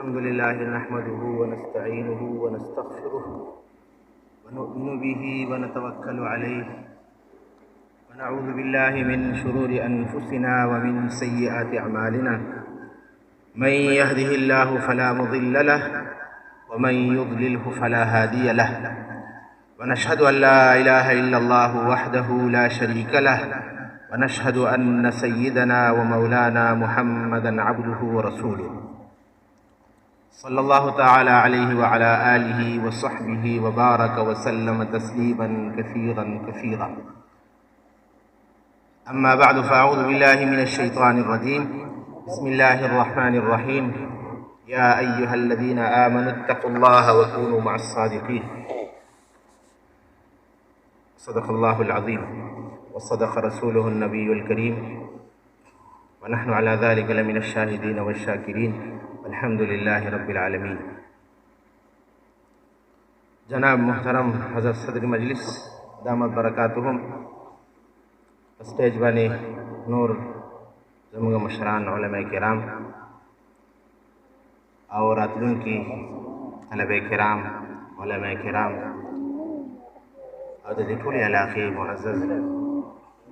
الحمد لله نحمده ونستعينه ونستغفره ونؤمن به ونتوكل عليه ونعوذ بالله من شرور أنفسنا ومن سيئات أعمالنا. من يهده الله فلا مضل له ومن يضلله فلا هادي له، ونشهد أن لا إله إلا الله وحده لا شريك له، ونشهد أن سيدنا ومولانا محمدا عبده ورسوله صلى الله تعالى عليه وعلى آله وصحبه وبارك وسلم تسليما كثيرا كثيرا. أما بعد، فأعوذ بالله من الشيطان الرجيم. بسم الله الرحمن الرحيم. يا أيها الذين آمنوا اتقوا الله وكونوا مع الصادقين. صدق الله العظيم وصدق رسوله النبي الكريم، ونحن على ذلك لمن الشاهدين والشاكرين، والحمد لله رب العالمين. जनाब मोहतरम हज़रत सदर मजलिस दामत बरकातुहुम, स्टेज बानी नूर ज़मुंग मशरान उलमाए किराम और रातलुन की तलबे किराम उलमाए किराम और दी इलाक़े मुअज़्ज़ज़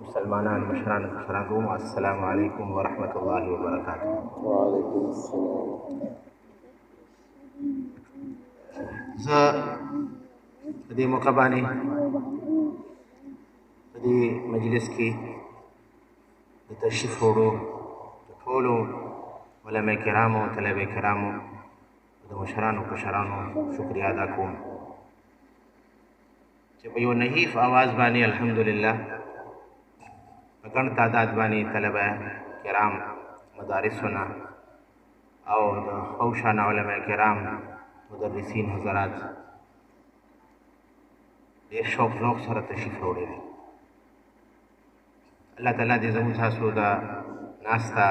मुसलमानान मशरान को अस्सलामु अलैकुम व रहमतुल्लाहि व बरकातुहू। वालेकुम अस्सलाम। दी मौका बानी दी मजलिस की तशरीफ़ होड़ो ठोलो उलमाए किरामो तलबे किरामो मशरानो कशरानो शुक्रिया अदा कोम कि यो नहीफ़ आवाज़ बानी अल्हम्दुलिल्लाह गण तादाद बानी तलबा किराम मदारिसना और खौशाना उलमाए किराम मुदर्रिसीन हज़रात ډېر شوق ذوق سره تشریف راوړی دی. الله تعالی دې زموږ تاسو دا ناسته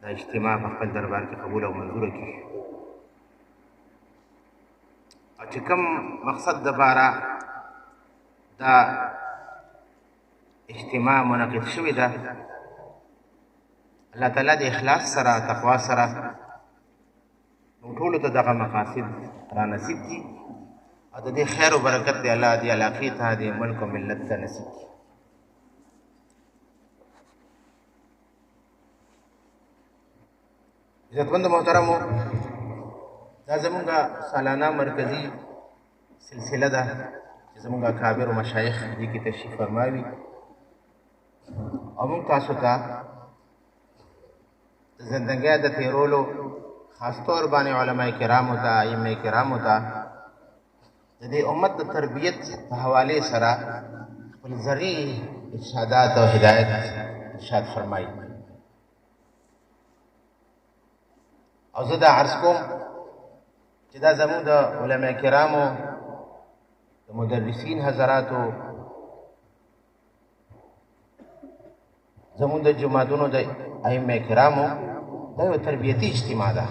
دا اجتماع په خپل دربار کې قبول او منظوره کړي، او چې کوم مقصد دپاره دا اجتماع منعقد شوې ده، الله تعالی د اخلاص سره تقوا سره موږ ټولو ته دغه مقاصد را نصیب کړي، او د دې خیر او برکت دی الله دې علاقې ته دې ملک او ملت ته نصیب کړي. عزتمندو محترمو، دا زمونږ سالانه مرکزي سلسله ده چې زمونږ اکابر او مشایخ دې کې تشریف فرماوي، او موږ تاسو ته د زندګۍ د تېرولو خاص طور باندې علماء کرامو ته ائمه کرامو ته د دې امت د تربیت په حوالې سره خپل زرعي ارشادات او هدایت ارشاد فرمایي. او زه دا عرض کوم چې دا زموږ د علماء کرامو د مدرسین حضراتو زموږ د جماعتونو د ائمه کرامو دا یو تربیتي اجتماع ده.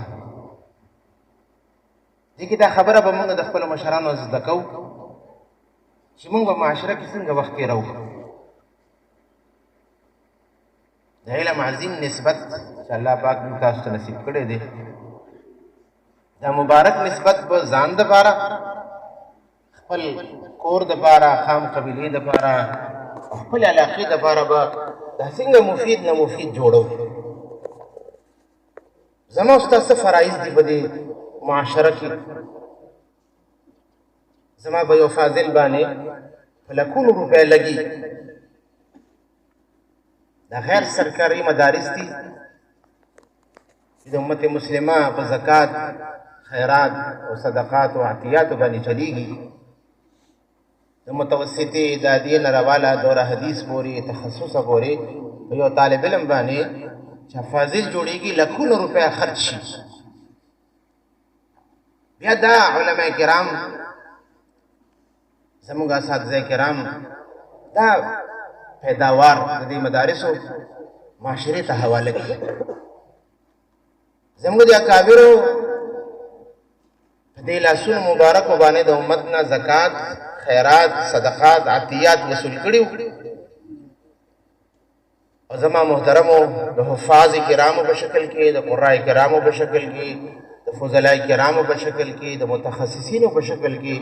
دې کې دا خبره به موږ د خپلو مشرانو زده کوو چې موږ په معاشره کې څنګه وخت تېروو. د علم عظیم نسبت چې الله پاک موږ تاسو ته نصیب کړی دی، دا مبارک نسبت به ځان دپاره، خپل کور دپاره، خام قبیلې دپاره، خپل علاقې دپاره به دا څنګه مفید نه مفید جوړو. زما او ستا څه فرایض دي په دې معاشره کې؟ زما به یو فاضل باندې په لکونو روپۍ لګي. دا غیر سرکاري مدارس دي چې د امت مسلمه په زکات، خیرات او صدقات او عطیاتو باندې چلیږي. د متوسطې ادادیې نه راواله دوره حدیث پورې تخصصه پورې په یو طالب علم باندې چې فاضل جوړېږي لکونو روپۍ خرچ شي. بیا دا علماء کرام زموږ اساتذه کرام دا پیداوار د دې مدارسو معاشرې ته حواله کړي. زموږ د اکابرو په دې لاسونو مبارکو باندې د امت نه زکات، خیرات، صدقات، عطیات وصول کړي، او زما محترمو د حفاظ کرامو په شکل کې، د قراء کرامو په شکل کې، د د فضلای کرامو په شکل کې د متخصصینو په شکل کې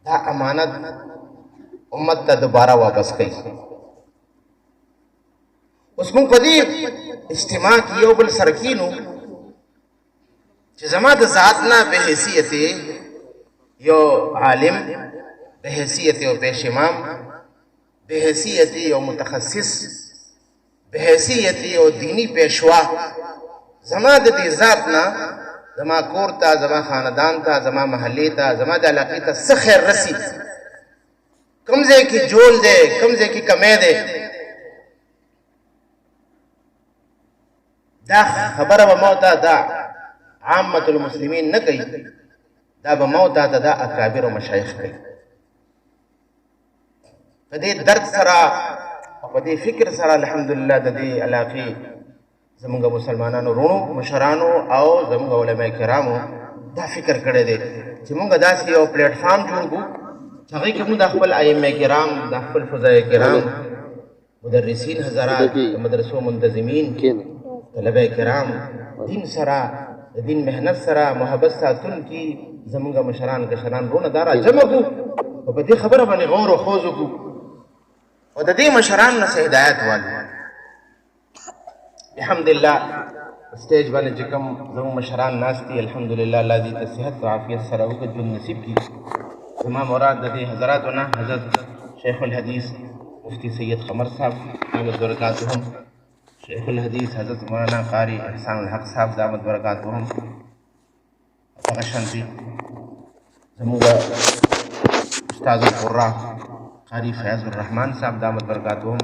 دا امانت امت ته دوباره واپس کړي. اوس موږ په دې اجتماع کې یو بل سره کینو چې زما د ذات نه به حیثیت یو عالم، به حیثیت یو پیش امام، به حیثیت یو متخصص، به حیثیت یو دینی پیشوا زما د دې ذات نه زما کور ته، زما خاندان ته، زما محلې ته، زما د علاقې ته څه خیر رسی، کوم ځای کې جول دی، کوم ځای کې کمی دی، دا خبره به ما ته دا عامة المسلمین نه کوي، دا به ما ته دا اکابر او مشایخ کوي. په دې درد سره او په دې فکر سره الحمدلله د دې علاقې زمونږ مسلمانانو رونو مشرانو او زمونږ علماء کرامو دا فکر کړی دی چې مونږ داسې یو پلیټ فارم جوړ کړو چې هغې کې مونږ د خپل ائمه کرام، د خپل فضلای کرام، مدرسین حضرات، د مدرسو منتظمین، طلبه کرام دین سره د دین مهنت سره محبت ساتونکي زمونږ مشران کشران رونه دا راجمع کړو او په دې خبره باندې غور و خوض وکړو او د دې مشرانو نه څه هدایت والو. الحمدلله سټیج باندې چې کوم زموږ مشران ناست دي الحمدلله الله دې ته صحت او عافیت سره اوږد ژوند نصیب کړي. زما مراد د دې حضراتو نه حضرت شیخ الحدیث مفتی سید قمر صاحب دامت برکاتهم، شیخ الحدیث حضرت مولانا قاری احسان الحق صاحب دامت برکاتهم، هغه شانتي زموږ استاد القرا قاری فیاض الرحمن صاحب دامت برکاتهم،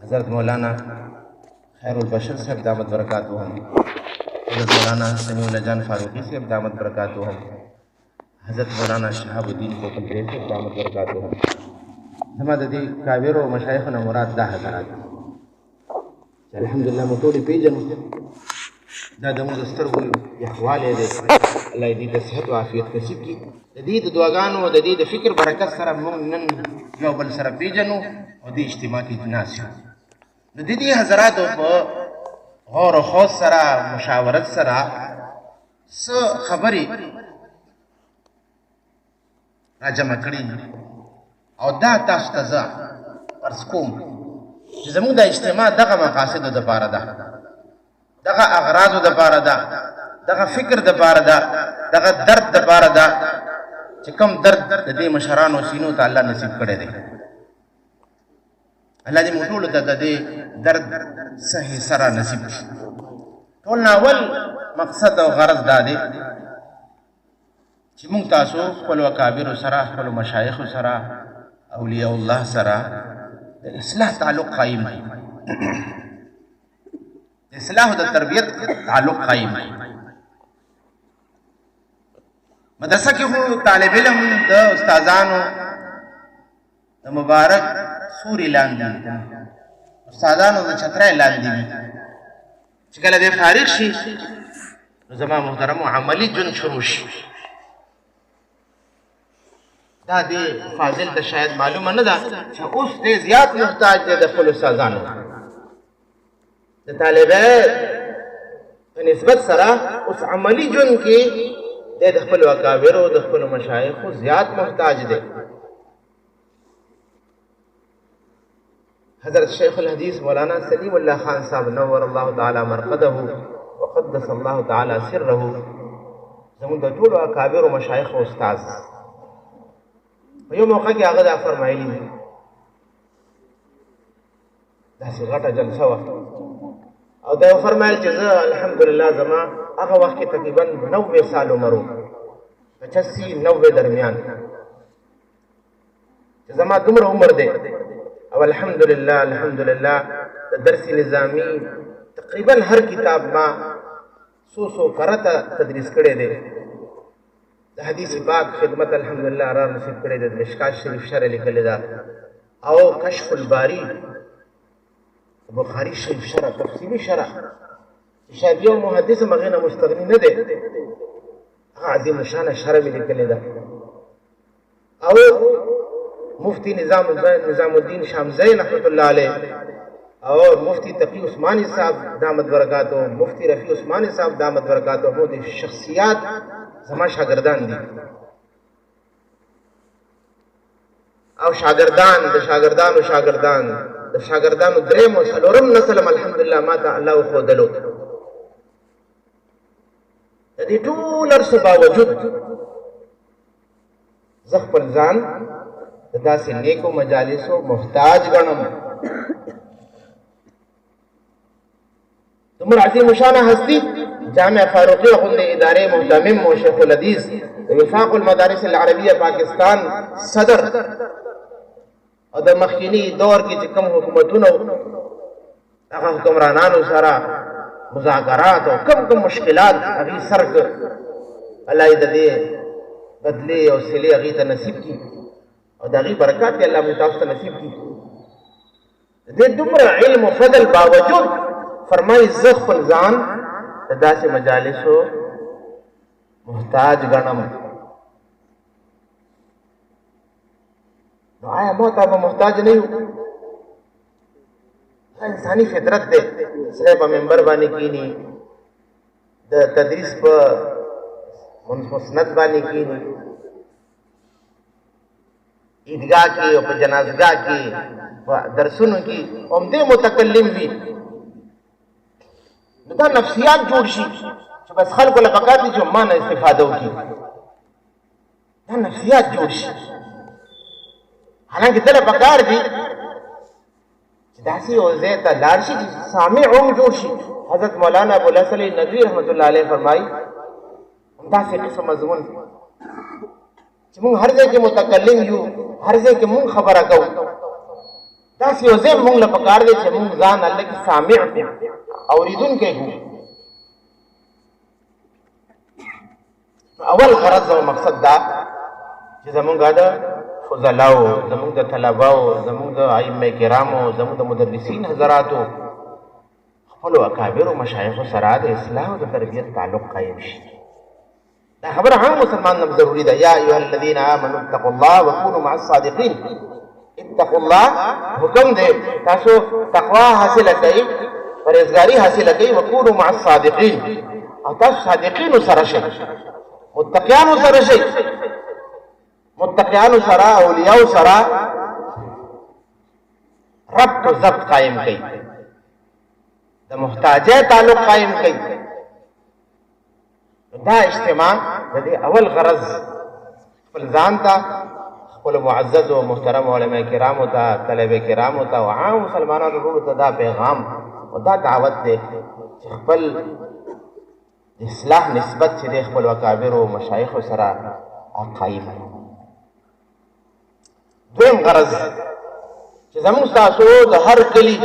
حضرت مولانا خیر البشر صاحب دامت برکاتهم، حضرت مولانا سمیع اللہ جان فاروقی صاحب دامت برکاتهم، حضرت مولانا شهاب الدین کوکل صاحب دامت برکاتهم. زما د دې کابرو او مشایخو نه مراد دا حضرات چې الحمدلله موږ ټول پیژنو، دا د موږ سترګو یخوالی دی. الله دې ته صحت او عافیت نصیب کړي. د دې د دعاګانو او د دې د فکر برکت سره موږ نن یو بل سره پیژنو او دې اجتماع کې ناست یو. نو د دې حضراتو په غور و خوض سره مشاورت سره څه خبرې راجمع کړي او دا تاسو ته زه عرض کوم چې زموږ د اجتماع دغه مقاصدو دپاره ده، دغه اغراضو دپاره ده، دغه فکر دپاره ده، دغه درد دپاره ده چې کوم درد د دې مشرانو سینو ته الله نصیب کړی دی. الله دې موږ ټولو ته د دې درد صحیح سره نصیب کړي. ټول نه اول مقصد او غرض دا دی چې موږ تاسو خپلو اکابرو سره، خپلو مشایخو سره، اولیاء الله سره د اصلاح تعلق قایم دی، د اصلاح او د تربیت تعلق قایم دی. مدرسه کې خو طالب علم د استادانو د مبارک سوري لاندې، استادانو د چترۍ لاندې وي. چې کله دی فارغ شي نو زما محترمو عملي ژوند شروع شي. دا دی فاضل ته شاید معلومه نه ده چې اوس دی زیات محتاج دی د خپلو استادانو د طالبه په نسبت سره. اوس عملي ژوند کې دی د خپلو اکابرو، د خپلو مشایخو زیات محتاج دی. حضرت شیخ الحدیث مولانا سلیم الله خان صاحب نور الله تعالی مرقده وقدس الله تعالی سره زموږ د ټولو اکابرو مشایخو استاد په یو موقع کې هغه دا فرمایلي دي، داسې غټه جلسه وه او دا یې فرمایل چې زه الحمدلله زما هغه وخت کې تقریبا 90 سال عمر و، 85-90 درمیان چې زما دومره عمر دی او الحمدلله د درس نظامی تقریبا هر کتاب ما سو کرته تدریس کړی دی. د حدیث پاک خدمت الحمدلله را نصیب کړی دی. د مشکات شریف شرح لیکلې ده او کشف الباری بخاری شریف شرح تفصیلي شرح شاید یو محدث هم هغې نه مستغني نه دی، هغه عظیم الشانه شرح مې لیکلې ده. او مفتی نظام الدین شامزی رحمت الله علیه اور مفتی تقی عثمانی صاحب دامت برکاتو، مفتی رفیع عثمانی صاحب دامت برکاتو، مو دي شخصیات زما شاگردان دي او شاگردان د شاگردانو شاگردان د شاگردانو دریم او څلورم نسل الحمدلله ما ته الله خودلو. د دې ټول ارڅ باوجود زه خپل ځان د داسې نیکو مجالسو محتاج ګڼم. دومره عظیم شانه هستی جامع فاروقی غوندې ادارې مهتمم و شیخ الحدیث د وفاق المدارس العربیه پاکستان صدر او د مخکینی دور کې چې کوم حکومتونه هغه حکمرانانو سره مذاکرات او کم مشکلات هغې سر کړ، الله یې د دې بدلې او صلې هغې ته نصیب کړي او د هغې برکات یې الله موږ تاسو ته نصیب کړي. د دې دومره علم و فضل باوجود فرمایي زه خپل ځان د داسې مجالسو محتاج ګڼم. نو آیا موږ ته به محتاج نه یو؟ انساني فطرت دی. سړی په منبر باندې کینی، د تدریس په مسند باندې کینی، عیدګاه کې او په جنازګاه کې په درسونو کې عمدې متکلم وي. نو دا نفسیات جوړ شي چې بس خلکو له پکار دي چې ما نه استفاده وکړي. دا نفسیات جوړ شي، حالانکه دله پکار دي چې داسې یو ځای ته لاړ شي چې سامع هم جوړ شي. حضرت مولانا ابوالحسن ندوي رحمت الله علیه فرمایي همداسې قسم مضمون چې موږ هر ځای کې متکلم یو، هر ځای کې موږ خبره کوو، داسې یو ځای موږ له پکار دی چې موږ ځان الله کې سامع کړو، اورېدونکی کړو. اول غرض او مقصد دا چې زمونږ د فضلاو، زمونږ د طلباو، زمونږ د ائمه کرامو، زمونږ د مدرسین حضراتو خپلو اکابرو مشایخو سره د اصلاح او د تربیت تعلق قایم شي. دا خبره هم مسلمان نه ضروري ده. یا ایها الذین آمنوا اتقوا الله وکونوا مع الصادقین. اتقوا الله حکم دی تاسو تقوا حاصله کړئ، پرهیزګاري حاصله کړئ، وکونوا مع الصادقین، او تاسو صادقینو سره شئ، متقیانو سره شئ. متقیانو سره، اولیاء سره ربط و ضبط قائم کړئ، د محتاجۍ تعلق قائم کړئ. دا اجتماع د دې اول غرض خپل ځان ته، خپل معزز او محترم علماء کرامو ته، طلبه کرامو ته او عام مسلمانانو ورونو ته دا پیغام او دا دعوت دی چې خپل د اصلاح نسبت چې د خپل اکابرو مشایخو سره قایم. دویم غرض چې زموږ تاسو د هر کلي،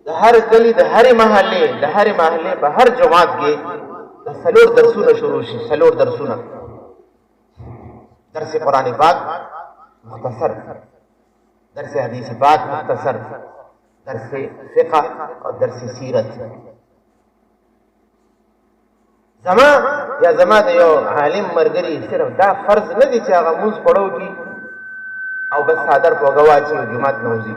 د هر کلي، د هرې محلې، د هرې محلې په هر جماعت کې د څلور درسونه شروع شي. څلور درسونه: درس قرآن پاک مختصر، درس حدیث پاک مختصر، درس فقہ اور درس سیرت. زما یا زما د یو عالم مرګري صرف دا فرض نه دی چې هغه مونځ پړو کی او بس صادر پوګوا چې جمعات نه وځي،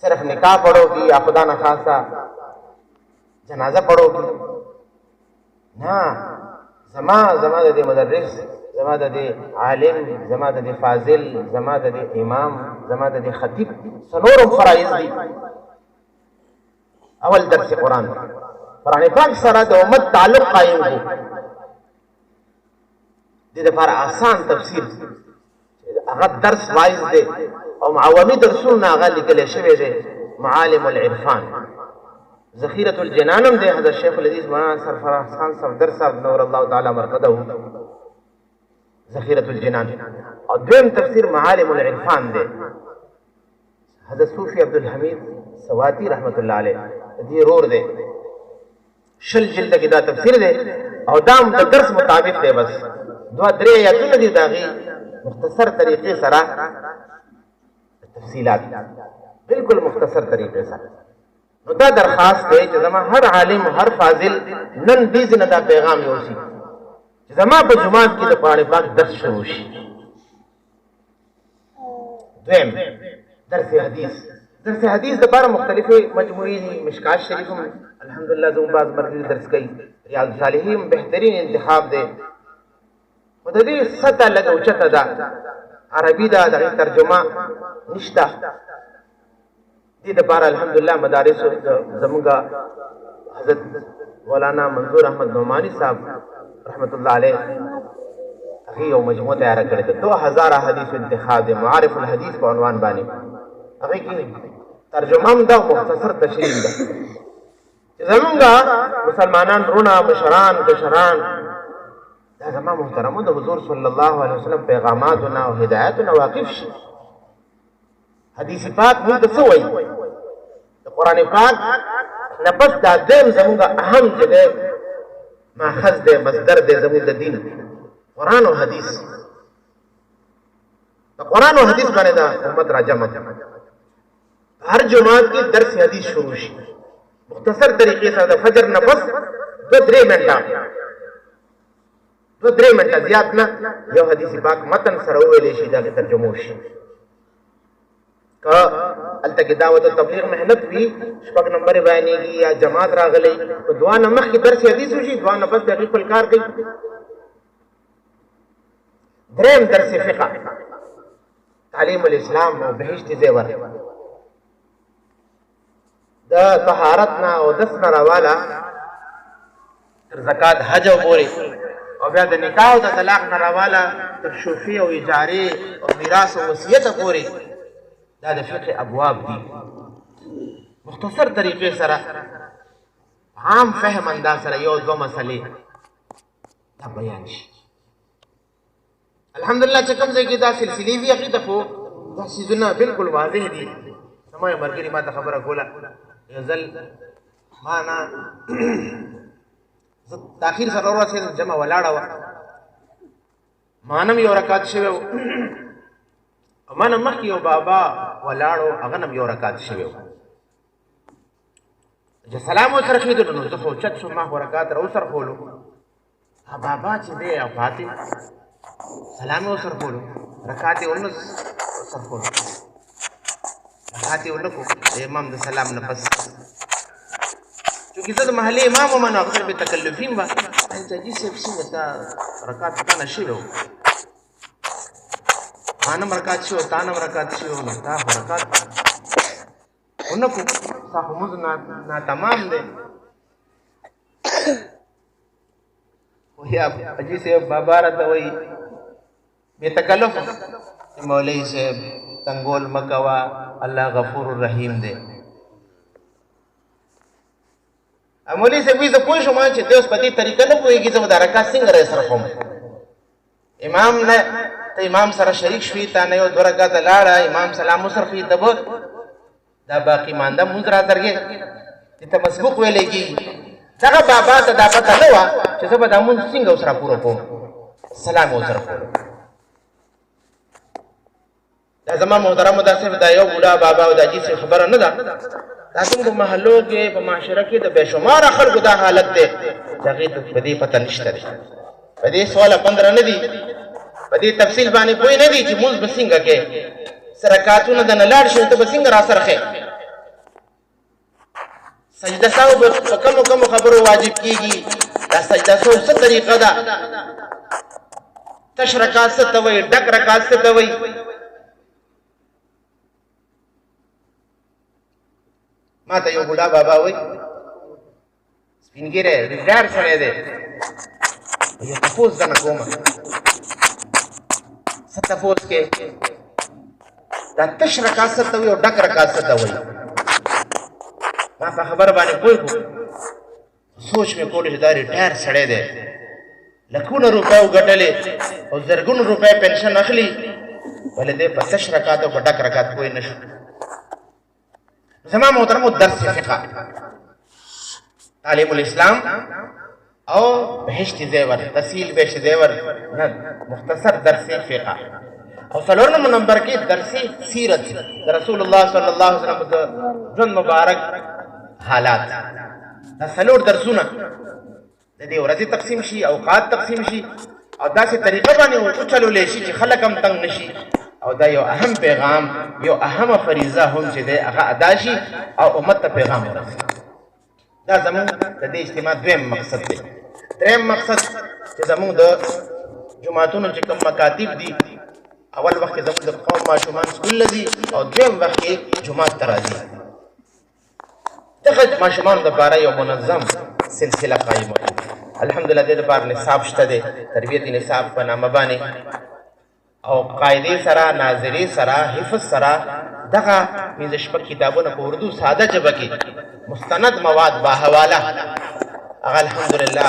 صرف نکاح پڑھو گی یا خدا نخواستہ جنازہ پڑھو گی. نا زما دے مدرس، زما دے عالم، زما دے فاضل، زما دے امام، زما دے خطیب سنورم فرائض دی. اول درس قرآن پاک سره د امت تعلق قائم دی. دې لپاره آسان تفسیر هغه درس وایز دی او معومی درسونه هغه لیکل شوی دی. معالم العرفان، ذخیرة الجنانم دی. حضرت شیخ الحدیث مولانا سرفراز خان صفدر صاحب نور الله تعالی مرقده ذخیرة الجنان. او دویم تفسیر معالم العرفان دی. حضرت صوفی عبدالحمید سواتی رحمت اللہ علیہ دی رور دی. شل جلد کی دا تفسیر دی او دام دا درس مطابق دی. بس دو درې آیاتونه دي داغي مختصر طریقې سره تفصیلات بالکل مختصر طریقې سره. نو دا درخواست دی چې زما هر عالم، هر فاضل نن دې نه دا پیغام یوسي چې زما په جماعت کې د قرآن پاک درس شروع شي. درس حدیث د بار مختلفه مجموعي دي. مشکات شریف هم الحمدلله زموږ بعض مرګري درس کوي. ریاض الصالحین بهترین انتخاب دی. خو د دې سطح لږ اوچته ده. عربي ده، دغې ترجمه نشته. دې دپاره الحمدلله مدارسو زموږ حضرت مولانا منظور احمد نعمانی صاحب رحمت الله علیه هغې یو مجموعه تیاره کړې ده. 2000 حدیث انتخاب دی، معارف الحدیث په عنوان باندې. هغې کې ترجمه هم ده، مختصر تشریح ده. زمونږ مسلمانان رونه، مشران، کشران دا زما محترمو د حضور صلی الله علیه وسلم پیغاماتونه او هدایاتونه واقف شي. حدیث پاک موږ ته څه وایي؟ د قرآن پاک نه پس دا درېیم زمونږ اهم چې دی ماخذ دی، مصدر دی زمونږ د دین، قرآن او حدیث. د قرآن او حدیث باندې دا امت راجمع هر جماعت کې درس حدیث شروع شي. مختصر طریقې سره د فجر نه پس 2-3 منټه زیات نه یو حدیث پاک متن سره وویلی شي، دغې ترجمه وشي. که هلته کې دعوت تبلیغ محنت وي، 6 نمبر بیانېږي یا جماعت راغلی، په دعا نه مخکې درس حدیث وشي، دعا نه پس د هغې خپل کار کوي. درېیم درس فقه، تعلیم الاسلام او بهشت زیور. د طهارت نه او دس نه راواله تر زکات حج او پورې، او بیا د نکاح او د طلاق نه راواله تر شوفي او اجارې او میراث او وصیت پورې، دا د فقه ابواب دي. مختصر طریقې سره عام فهم انداز سره یو دوه مسلې دا بیان شي. الحمدلله چې کوم ځای کې دا سلسلې وي هغې ته خو دا څیزونه بلکل واضح دي. زما یو ملګري ما ته خبره کوله، یو ځل ما نه زه تاخیر سره ورسېدم، جمع ولاړه وه، ما نه م یو رکات شوی و، او ما نه مخکې یو بابا ولاړ و، هغه نه م یو رکات شوی و. چې سلام ورسره کېدلو نو زه خو اوچت شوم، ما خو رکات راوڅرخولو. بابا چې دی او فاتح سلام یې وڅرخولو، رکات یې ورڅرخولو، رکات یې ونه کړو د امام د سلام نه پس. چونکې زه د محلې امام وم نو اکثر بې تکلفي وه. حاجي صاحب څنګه تا رکات تا نه شوی و، ما نه م رکات شوی و، تا نه م رکات شوی و، نو تا خو رکات ونه کړو، ستا خو مونځ ناتمام دی. وایي حاجي صاحب بابا راته وایي بې تکلف مولوي صاحب تنګول مه کوه، الله غفور الرحیم دی. مولوي صاحب وایي زه پوه شوم چې دی اوس په دې طریقه نه پوهېږي، زه به دا رکات څنګه راڅرخوم. امام نه ته امام سره شریک شوي، تا نه یو 2 رکاته لاړه، امام سلام وڅرخوي، ته به دا باقي مانده مونځ راڅرګې، دې ته مسبوق ویلی کېږي. دغه بابا ته دا پته نه وه چې زه به دا مونځ څنګه ورسره پوره کوم، سلام یې وڅرخولو. دا زما محترمو دا صرف دا یو بوډا بابا او دا حاجي صاحب خبره نه ده، دا زموږ په محلو کې په معاشره کې د بېشماره خلکو دا حالت دی چې هغې ته په دې پته نشته دی، په دې سواله 15 نه دي، په دې تفصیل باندې پوه نه دي چې مونځ به څنګه کې، څه رکعتونه د نه لاړ شي ته به څنګه راڅرخې، سجده سهو به په کمو کمو خبرو واجب کېږي. دا سجده سهو څه طریقه ده، تش رکعت څه ته وایي، ډک رکعت څه ته وایي. ما ته یو بوډا بابا وایي، سپین ږیری ریټایر سړی دی، یو تپوس درنه کومه، څه تپوس کې دا تش رکعت څه ته وایي او ډک رکعت څه ته وایي. ما په خبره باندې پوه کړو، سوچ مې کولو چې دا ریټایر سړی دی، لکونه روپۍ وګټلې او زرګونو روپۍ پنشن اخلي، ولې دی په تش رکعت او په ډک رکعت پوه نه شو. زما محترمو درس فقه، تعلیم الاسلام او بهشت زیور، تفصیل بهشت زیور نه، مختصر درس فقه. او 4 نمبر کې درس سیرت د رسول الله صلی الله علیه وسلم د ژوند مبارک حالات. دا 4 درسونه د دې ورځې تقسیم شي، اوقات تقسیم شي، او داسې طریقه باندې وچلولی شي چې خلک هم تنګ نشي، او دا یو اهم پیغام، یو اهم فریضه هم چې دی هغه ادا شي او امت ته پیغام ورسي. دا زمونږ د دې اجتماع دویم مقصد دی. دریم مقصد چې زمونږ د جماعتونو چې کوم مکاتب دي، اول وخت کې زمونږ د قوم ماشومان سکول لځي او دویم وخت کې جماعت ته راځي. دغه ماشومانو دپاره یو منظم سلسله قایمه کړو. الحمدلله دې دپاره نصاب شته دی، تربیت نصاب په نامه باندې، او قاعدې سره، ناظرې سره، حفظ سره دغه پنځه شپږ کتابونه په اردو ساده ژبه کې مستند مواد باحواله هغه الحمدلله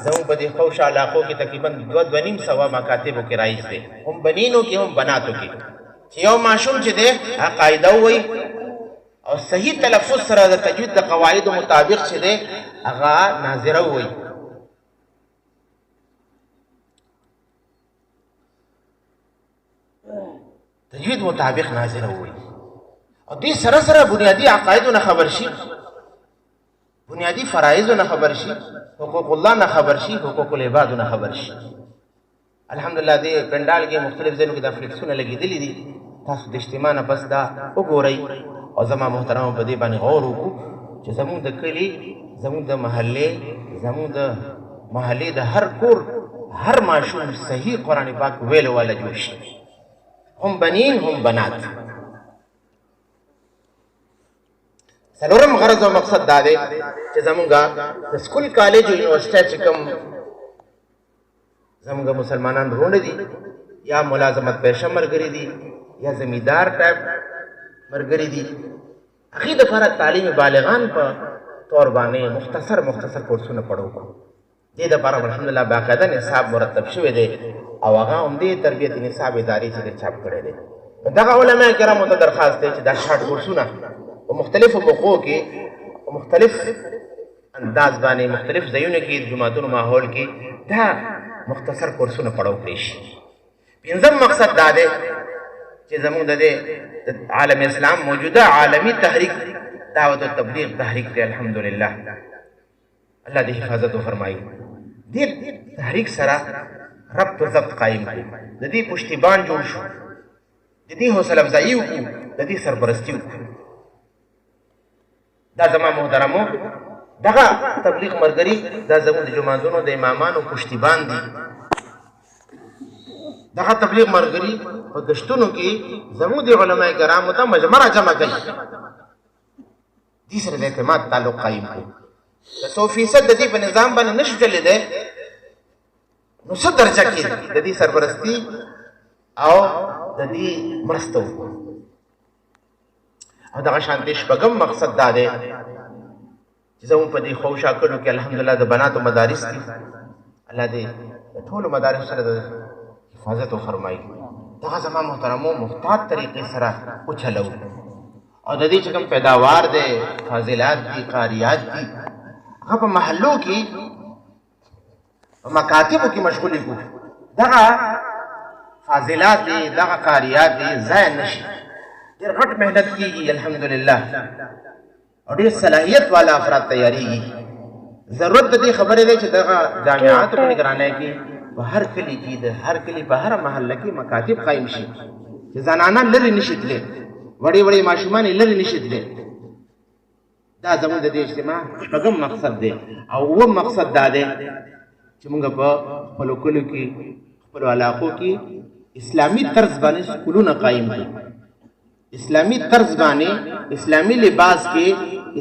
زموږ په دې خوشه علاقو کې تقریبا 2-2.5 مکاتبو کې رایج دی، هم بنینو کې هم بناتو کې، چې یو ماشوم چې دی هغه قاعده ووایي او صحیح تلفظ سره د تجوید د قواعدو مطابق چې دی هغه ناظره ووایي. تجوید مطابق ناظره ووایي او دې سره سره بنیادی عقایدو نه خبر شي، بنیادی فرایضو نه خبر شي، حقوق الله نه خبر شي، حقوق العباد نه خبر شي. الحمدلله دې پنډال کې مختلف ځایونو کې دا فلیکسونه لګېدلي دي، تاسو د اجتماع نه پس دا وګورئ او زما محترمو په دې باندې غور وکړو چې زموږ د کلي، زموږ د محلې د هر کور هر ماشوم صحیح قرآن پاک ویلو والا جوړ شي، هم بنین هم بنات. څلورم غرض او مقصد دا دی چې زمونږ د سکول کالج او یونیورسټۍ چې کوم زمونږ مسلمانان رونه دي، یا ملازمت پیشه ملګري دي یا زمیندار ټایپ ملګري دي، هغې دپاره تعلیم بالغان په طور باندې مختصر کورسونه پړو کړو. دې دپاره الحمدلله باقاعده نصاب مرتب شوی دی او هغه همدې تربیت نصاب ادارې چې دی چاپ کړی دی. دغه علما کرامو ته درخواست دی چې دا شارټ کورسونه په مختلفو موقعو کې په مختلف انداز باندې مختلف ځایونو کې جماعتونو ماحول کې دا مختصر کورسونه پړو کړی شي. پنځم مقصد دا دی چې زموږ د عالم اسلام موجوده عالمي تحریک دعوت و تبلیغ تحریک دی، الحمدلله الله دې حفاظت وفرمایي. دې تحریک سره ربط و ضبط قائم کړو، د دې پشتیبان جوړ شو، د دې حوصله افزایي وکړو، د دې سرپرستي وکړو. دا زما محترمو دغه تبلیغ ملګري دا زموږ د جماعتونو د امامانو پشتیبان دي. دغه تبلیغ ملګري په گشتونو کې زموږ د علماء کرامو ته مجمع جمع کوي، دې سره د اعتماد تعلق قایم کړو. د 100% د دې په نظام باندې نشو چلېدی نو څه درجه کې د دې سرپرستي او د دې مرسته وکړو. او دغه شانتې شپږم مقصد دا دی چې زموږ په دې خوشا کلو کې الحمدلله د بناتو مدارس دي، الله دې د ټولو مدارسو سره د حفاظت وفرمایي. دغه زما محترمو محتاط طریقې سره وچلو او د دې چې کوم پیداوار دی، فاضلات دي، قاریات دي، هغه په محلو کې په مکاتبو کې مشغولې کړو. دغه فاضلات دي، دغه قاریات دي ضایع نشي، ډېر غټ محنت کېږي الحمدلله او ډېر صلاحیت والا افراد تیارېږي. ضرورت د دې خبرې دی چې دغه جامعاتو په نګرانۍ کې په هر کلي کې د هر کلي په هره محله کې مکاتب قایم شي چې زنانه لرې نشي تللی، وړې وړې ماشومان یې لرې نشي تللی. دا زموږ د دې اجتماع شپږم مقصد دی. او اووم مقصد دا دی چې موږ په خپلو کلو کې خپلو علاقو کې اسلامي طرز باندې سکولونه قایم کړو، اسلامي طرز باندې اسلامي لباس کې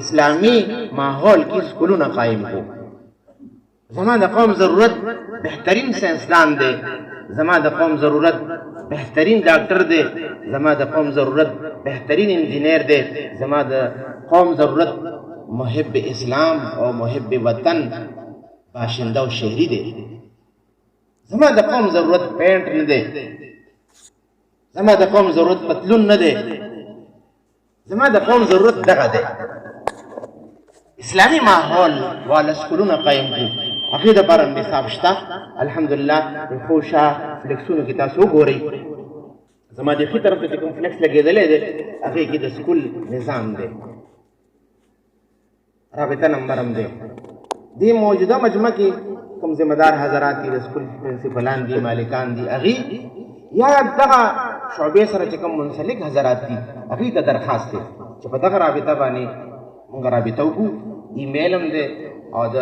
اسلامي ماحول کې سکولونه قایم کړو. زما د قوم ضرورت بهترین ساینسدان دی، زما د قوم ضرورت بهترین ډاکټر دی، زما د قوم ضرورت بهترین انجینیر دی، زما د قوم ضرورت محب اسلام او محب وطن باشنده او شهری دی. زما د قوم ضرورت پینټ نه دی، زما د قوم ضرورت پتلون نه دی، زما د قوم ضرورت دغه دی. اسلامي ماحول والا سکولونه قایم کړو، هغې دپاره نصاب شته الحمدلله. د خوشا فلکسونو کې تاسو وګورئ، زما د ښي طرف ته چې کوم فلکس لګېدلی دی هغې کې د سکول نظام دی، رابطه نمبر هم دی. دې موجوده مجمع کې کوم ذمہ دار حضرات دي، د سکول پرنسپلان دي، مالکان دي، هغې یا دغه شعبې سره چې کوم منسلک حضرات دي هغوی ته درخواست دی چې په دغه رابطه باندې مونږ رابطه وکړو. ایمیل هم دی او د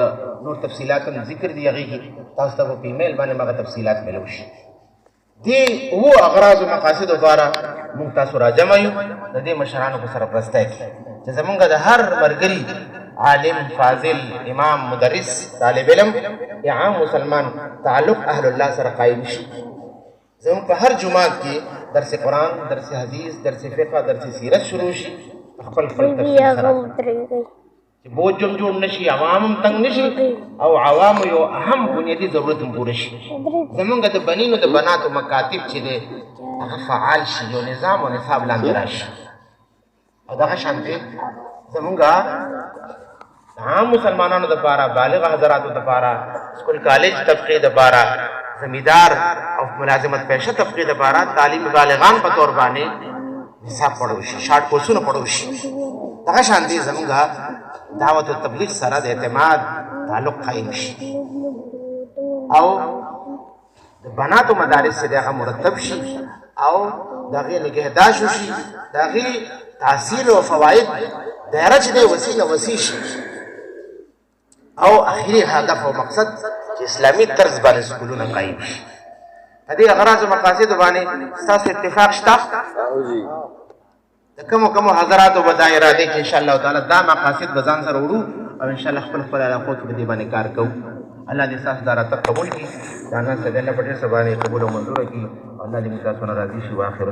نور تفصیلات هم ذکر دي هغې کې، تاسو ته به په ایمیل باندې هغه تفصیلات میلو شي. دې اوو اغراض و مقاصدو لپاره مونږ تاسو راجمع یو د دې مشرانو په سرپرستی کې چې زمونږ د هر ملګري عالم، فاضل، امام، مدرس، طالب علم یا عام مسلمان تعلق اهل الله سره قایم شي. زمونږ په هر جمعات کې درس قرآن، درس حدیث، درس فقه، درس سیرت شروع شي خپل تفصیل سره چې بوج هم جوړ نشي، عوام هم تنګ نشي او عوام یو اهم بنیادي ضرورت هم پوره شي. زمونږ د بنینو د بناتو مکاتب چې دی هغه فعال شي، یو نظام او نصاب لاندې راشي. او دغه شانتې زمونږ عام مسلمانانو دپاره، بالغ حضراتو دپاره، سکول کالج طبقې دپاره، زمیندار او ملازمت پیشه طبقې دپاره تعلیم بالغان په طور باندې نصاب پړو شي، شارټ کورسونه پړو شي. دغه شانتې زمونږ دعوت و تبلیغ سره د اعتماد تعلق قائم شي او د بناتو مدارس چې هغه مرتب شي او د هغې نګهداشت وشي، د هغې تاثیر او فواید دایره چې دی وسیع نه وسیع شي او اخري هدف او مقصد چې اسلامي طرز باندې سکولونه قایم شي. په دې اغراض او مقاصدو باندې ستاسو اتفاق شته؟ د کومو حضراتو به دا اراده کې انشاءالله تعالی دا مقاصد به ځان سره وړو او انشاءالله خپل علاقو کې به دې باندې کار کوو. الله دې ستاسو دا راتګ قبول کړي، د الله څخه د الله په ډېر څه باندې قبول او منظوره کړي. الله دې موږ تاسو نه راضي شي. واخر